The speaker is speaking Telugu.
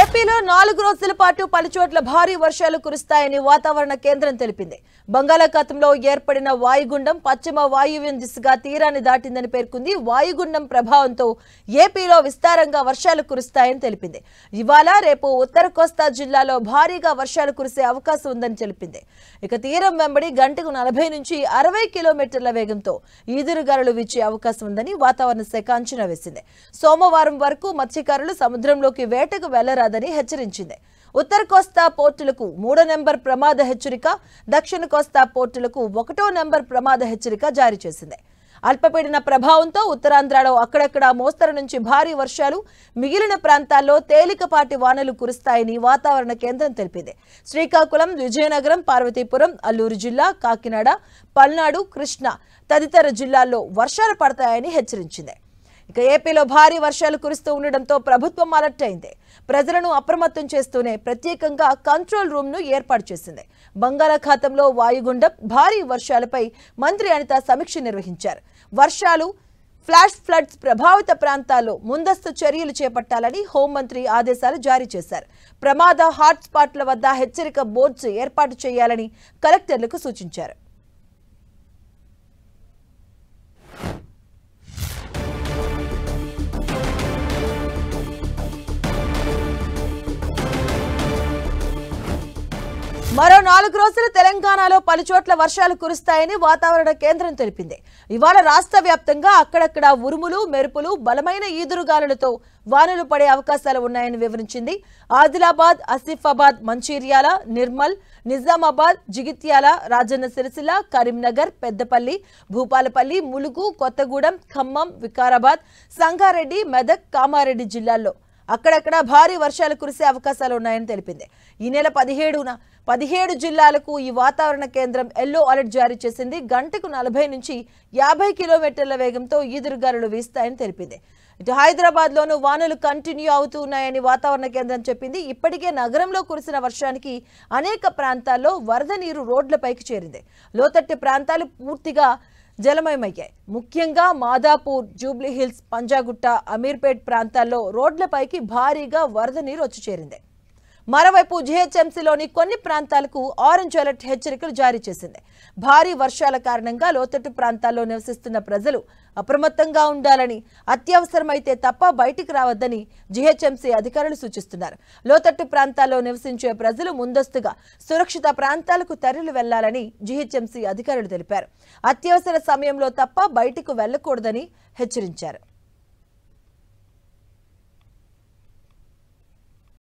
ఏపీలో 4 రోజుల పాటు పలుచోట్ల భారీ వర్షాలు కురుస్తాయని వాతావరణ కేంద్రం తెలిపింది. బంగాళాఖాతంలో ఏర్పడిన వాయుగుండం పశ్చిమ వాయువ్యం దిశగా తీరాన్ని దాటిందని పేర్కొంది. వాయుగుండం ప్రభావంతో ఏపీలో విస్తారంగా వర్షాలు కురుస్తాయని తెలిపింది. ఇవాళ రేపు ఉత్తర కోస్తా జిల్లాలో భారీగా వర్షాలు కురిసే అవకాశం ఉందని తెలిపింది. ఇక తీరం వెంబడి గంటకు 40 నుంచి 60 కిలోమీటర్ల వేగంతో ఈదురుగాలులు వీచే అవకాశం ఉందని వాతావరణ శాఖ అంచనా వేసింది. సోమవారం వరకు మత్స్యకారులు సముద్రంలోకి వేటకు వెళ్లరాదని హెచ్చరించింది. ఉత్తర కోస్తా పోర్టులకు 3వ నెంబర్ ప్రమాద హెచ్చరిక, దక్షిణ కోస్తా పోర్టులకు 1వ నెంబర్ ప్రమాద హెచ్చరిక జారీ చేసింది. అల్పపీడన ప్రభావంతో ఉత్తరాంధ్రలో అక్కడక్కడ మోస్తరు నుంచి భారీ వర్షాలు, మిగిలిన ప్రాంతాల్లో తేలికపాటి వానలు కురుస్తాయని వాతావరణ కేంద్రం తెలిపింది. శ్రీకాకుళం, విజయనగరం, పార్వతీపురం, అల్లూరు జిల్లా, కాకినాడ, పల్నాడు, కృష్ణా తదితర జిల్లాల్లో వర్షాలు పడతాయని హెచ్చరించింది. ఇక ఏపీలో భారీ వర్షాలు కురుస్తూ ఉండడంతో ప్రభుత్వం అలర్ట్ అయింది. ప్రజలను అప్రమత్తం చేస్తూనే ప్రత్యేకంగా కంట్రోల్ రూమ్ ను ఏర్పాటు చేసింది. బంగాళాఖాతంలో వాయుగుండం భారీ వర్షాలపై మంత్రి అనిత సమీక్ష నిర్వహించారు. వర్షాలు, ఫ్లాష్ ఫ్లడ్స్ ప్రభావిత ప్రాంతాల్లో ముందస్తు చర్యలు చేపట్టాలని హోంమంత్రి ఆదేశాలు జారీ చేశారు. ప్రమాద హాట్స్పాట్ల వద్ద హెచ్చరిక బోర్డ్స్ ఏర్పాటు చేయాలని కలెక్టర్లకు సూచించారు. మరో 4 రోజులు తెలంగాణలో పలుచోట్ల వర్షాలు కురుస్తాయని వాతావరణ కేంద్రం తెలిపింది. ఇవాళ రాష్ట్ర వ్యాప్తంగా అక్కడక్కడ ఉరుములు, మెరుపులు, బలమైన ఈదురుగాలులతో వానలు పడే అవకాశాలు ఉన్నాయని వివరించింది. ఆదిలాబాద్, ఆసిఫాబాద్, మంచిర్యాల, నిర్మల్, నిజామాబాద్, జగిత్యాల, రాజన్న సిరిసిల్ల, కరీంనగర్, పెద్దపల్లి, భూపాలపల్లి, ములుగు, కొత్తగూడెం, ఖమ్మం, వికారాబాద్, సంగారెడ్డి, మెదక్, కామారెడ్డి జిల్లాల్లో అక్కడక్కడ భారీ వర్షాలు కురిసే అవకాశాలు ఉన్నాయని తెలిపింది. ఈ నెల 17న 17 జిల్లాలకు ఈ వాతావరణ కేంద్రం ఎల్లో అలర్ట్ జారీ చేసింది. గంటకు 40 నుంచి 50 కిలోమీటర్ల వేగంతో ఈదురుగాలులు వీస్తాయని తెలిపింది. ఇటు హైదరాబాద్ లోనూ వానలు కంటిన్యూ అవుతూ ఉన్నాయని వాతావరణ కేంద్రం చెప్పింది. ఇప్పటికే నగరంలో కురిసిన వర్షానికి అనేక ప్రాంతాల్లో వరద నీరు రోడ్లపైకి చేరింది. లోతట్టు ప్రాంతాలు పూర్తిగా జలమయమయ్యాయి. ముఖ్యంగా మాదాపూర్, జూబ్లీహిల్స్, పంజాగుట్ట, అమీర్పేట్ ప్రాంతాల్లో రోడ్లపైకి భారీగా వరద నీరు వచ్చి చేరింది. మరోవైపు జీహెచ్ఎంసీలోని కొన్ని ప్రాంతాలకు ఆరెంజ్ అలర్ట్ హెచ్చరికలు జారీ చేసింది. భారీ వర్షాల కారణంగా లోతట్టు ప్రాంతాల్లో నివసిస్తున్న ప్రజలు అప్రమత్తంగా ఉండాలని, అత్యవసరమైతే తప్ప బయటికి రావద్దని జీహెచ్ఎంసీ అధికారులు సూచిస్తున్నారు. లోతట్టు ప్రాంతాల్లో నివసించే ప్రజలు ముందస్తుగా సురక్షిత ప్రాంతాలకు తరలి వెళ్లాలని జీహెచ్ఎంసీ అధికారులు తెలిపారు. అత్యవసర సమయంలో తప్ప బయటకు వెళ్లకూడదని హెచ్చరించారు.